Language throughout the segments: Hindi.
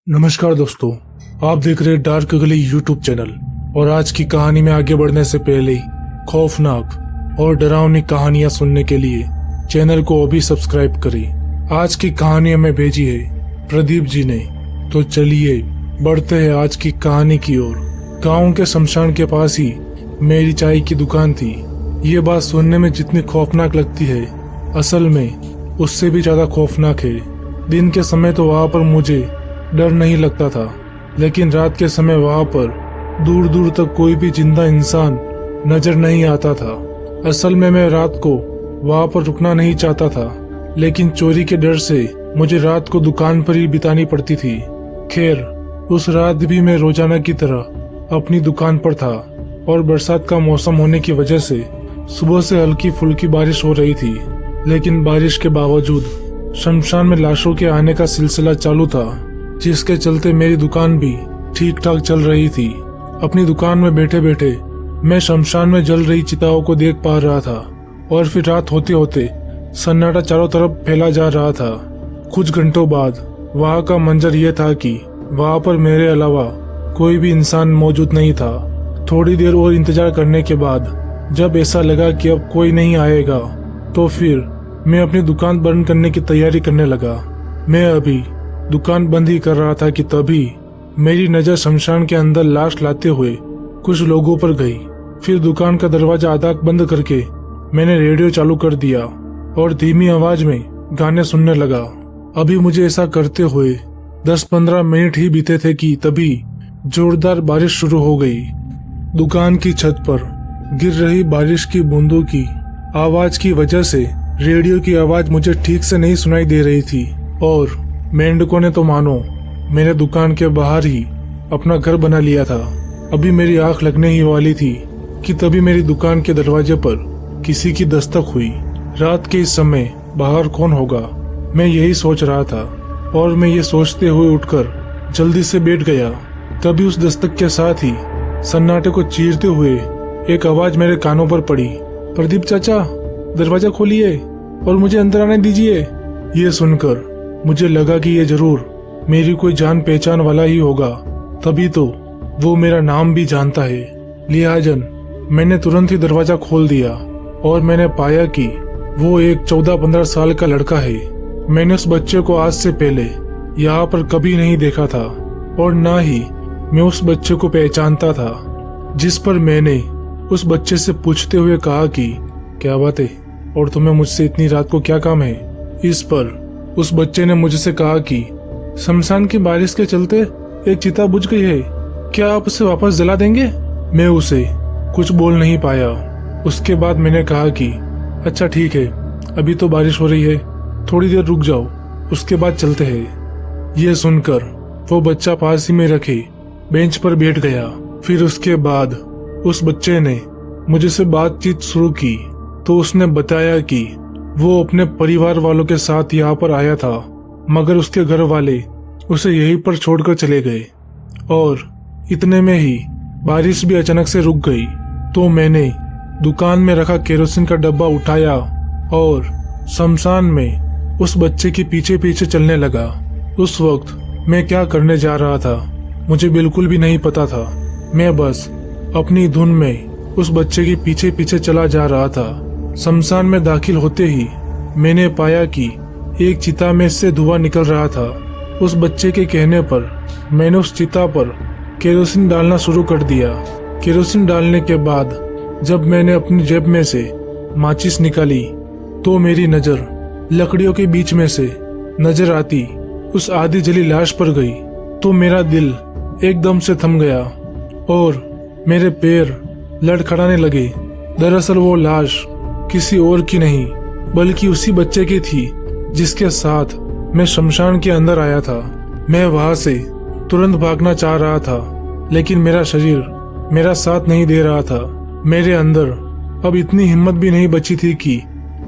नमस्कार दोस्तों, आप देख रहे हैं डार्क गली यूट्यूब चैनल। और आज की कहानी में आगे बढ़ने से पहले खौफनाक और डरावनी कहानियां सुनने के लिए चैनल को अभी सब्सक्राइब करें। आज की कहानी हमें भेजी है प्रदीप जी ने। तो चलिए बढ़ते हैं आज की कहानी की ओर। गाँव के शमशान के पास ही मेरी चाय की दुकान थी। ये बात सुनने में जितनी खौफनाक लगती है, असल में उससे भी ज्यादा खौफनाक है। दिन के समय तो वहाँ पर मुझे डर नहीं लगता था, लेकिन रात के समय वहाँ पर दूर दूर तक कोई भी जिंदा इंसान नजर नहीं आता था। असल में मैं रात को वहाँ पर रुकना नहीं चाहता था, लेकिन चोरी के डर से मुझे रात को दुकान पर ही बितानी पड़ती थी। खैर, उस रात भी मैं रोजाना की तरह अपनी दुकान पर था और बरसात का मौसम होने की वजह से सुबह से हल्की फुल्की बारिश हो रही थी। लेकिन बारिश के बावजूद शमशान में लाशों के आने का सिलसिला चालू था, जिसके चलते मेरी दुकान भी ठीक ठाक चल रही थी। अपनी दुकान में बैठे बैठे मैं शमशान में जल रही चिताओं को देख पा रहा था और फिर रात होते होते सन्नाटा चारों तरफ फैला जा रहा था। कुछ घंटों बाद वहाँ का मंजर यह था कि वहाँ पर मेरे अलावा कोई भी इंसान मौजूद नहीं था। थोड़ी देर और इंतजार करने के बाद जब ऐसा लगा कि अब कोई नहीं आएगा, तो फिर मैं अपनी दुकान बंद करने की तैयारी करने लगा। मैं अभी दुकान बंद ही कर रहा था कि तभी मेरी नजर शमशान के अंदर लाश लाते हुए कुछ लोगों पर गई। फिर दुकान का दरवाजा आधा बंद करके मैंने रेडियो चालू कर दिया और धीमी आवाज में गाने सुनने लगा। अभी मुझे ऐसा करते हुए 10-15 मिनट ही बीते थे कि तभी जोरदार बारिश शुरू हो गई। दुकान की छत पर गिर रही बारिश की बूंदों की आवाज की वजह से रेडियो की आवाज मुझे ठीक से नहीं सुनाई दे रही थी और मेंढकों ने तो मानो मेरे दुकान के बाहर ही अपना घर बना लिया था। अभी मेरी आंख लगने ही वाली थी कि तभी मेरी दुकान के दरवाजे पर किसी की दस्तक हुई। रात के इस समय बाहर कौन होगा, मैं यही सोच रहा था और मैं ये सोचते हुए उठकर जल्दी से बैठ गया। तभी उस दस्तक के साथ ही सन्नाटे को चीरते हुए एक आवाज मेरे कानों पर पड़ी, प्रदीप चाचा, दरवाजा खोलिए और मुझे अंदर आने दीजिए। ये सुनकर मुझे लगा कि ये जरूर मेरी कोई जान पहचान वाला ही होगा, तभी तो वो मेरा नाम भी जानता है। लिहाजन मैंने तुरंत ही दरवाजा खोल दिया और मैंने पाया कि वो एक 14-15 साल का लड़का है। मैंने उस बच्चे को आज से पहले यहाँ पर कभी नहीं देखा था और ना ही मैं उस बच्चे को पहचानता था। जिस पर मैंने उस बच्चे से पूछते हुए कहा कि क्या बात है और तुम्हें मुझसे इतनी रात को क्या काम है। इस पर उस बच्चे ने मुझसे कहा कि शमशान की बारिश के चलते एक चिता बुझ गई है, क्या आप उसे वापस जला देंगे। मैं उसे कुछ बोल नहीं पाया। उसके बाद मैंने कहा कि अच्छा ठीक है, अभी तो बारिश हो रही है, थोड़ी देर रुक जाओ, उसके बाद चलते हैं। यह सुनकर वो बच्चा पास ही में रखे बेंच पर बैठ गया। फिर उसके बाद उस बच्चे ने मुझसे बातचीत शुरू की तो उसने बताया कि वो अपने परिवार वालों के साथ यहाँ पर आया था, मगर उसके घर वाले उसे यहीं पर छोड़कर चले गए और इतने में ही बारिश भी अचानक से रुक गई। तो मैंने दुकान में रखा केरोसिन का डब्बा उठाया और शमशान में उस बच्चे के पीछे पीछे चलने लगा। उस वक्त मैं क्या करने जा रहा था मुझे बिल्कुल भी नहीं पता था। मैं बस अपनी धुन में उस बच्चे के पीछे पीछे चला जा रहा था। शमशान में दाखिल होते ही मैंने पाया कि एक चिता में से धुआं निकल रहा था। उस बच्चे के कहने पर मैंने उस चिता पर केरोसिन डालना शुरू कर दिया। केरोसिन डालने के बाद जब मैंने अपनी जेब में से माचिस निकाली तो मेरी नजर लकड़ियों के बीच में से नजर आती उस आधी जली लाश पर गई तो मेरा दिल एकदम से थम गया और मेरे पैर लड़खड़ाने लगे। दरअसल वो लाश किसी और की नहीं बल्कि उसी बच्चे की थी जिसके साथ मैं शमशान के अंदर आया था। मैं वहां से तुरंत भागना चाह रहा था, लेकिन मेरा शरीर मेरा साथ नहीं दे रहा था। मेरे अंदर अब इतनी हिम्मत भी नहीं बची थी कि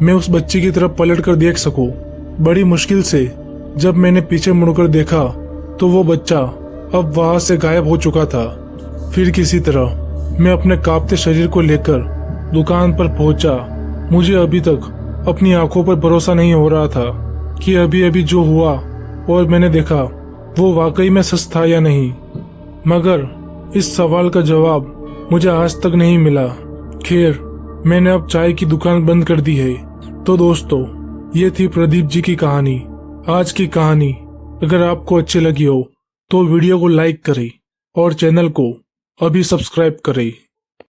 मैं उस बच्चे की तरफ पलट कर देख सकूं। बड़ी मुश्किल से जब मैंने पीछे मुड़कर देखा तो वो बच्चा अब वहां से गायब हो चुका था। फिर किसी तरह मैं अपने कांपते शरीर को लेकर दुकान पर पहुंचा। मुझे अभी तक अपनी आंखों पर भरोसा नहीं हो रहा था कि अभी अभी जो हुआ और मैंने देखा वो वाकई में सच था या नहीं, मगर इस सवाल का जवाब मुझे आज तक नहीं मिला। खैर, मैंने अब चाय की दुकान बंद कर दी है। तो दोस्तों, ये थी प्रदीप जी की कहानी। आज की कहानी अगर आपको अच्छी लगी हो तो वीडियो को लाइक करें और चैनल को अभी सब्सक्राइब करें।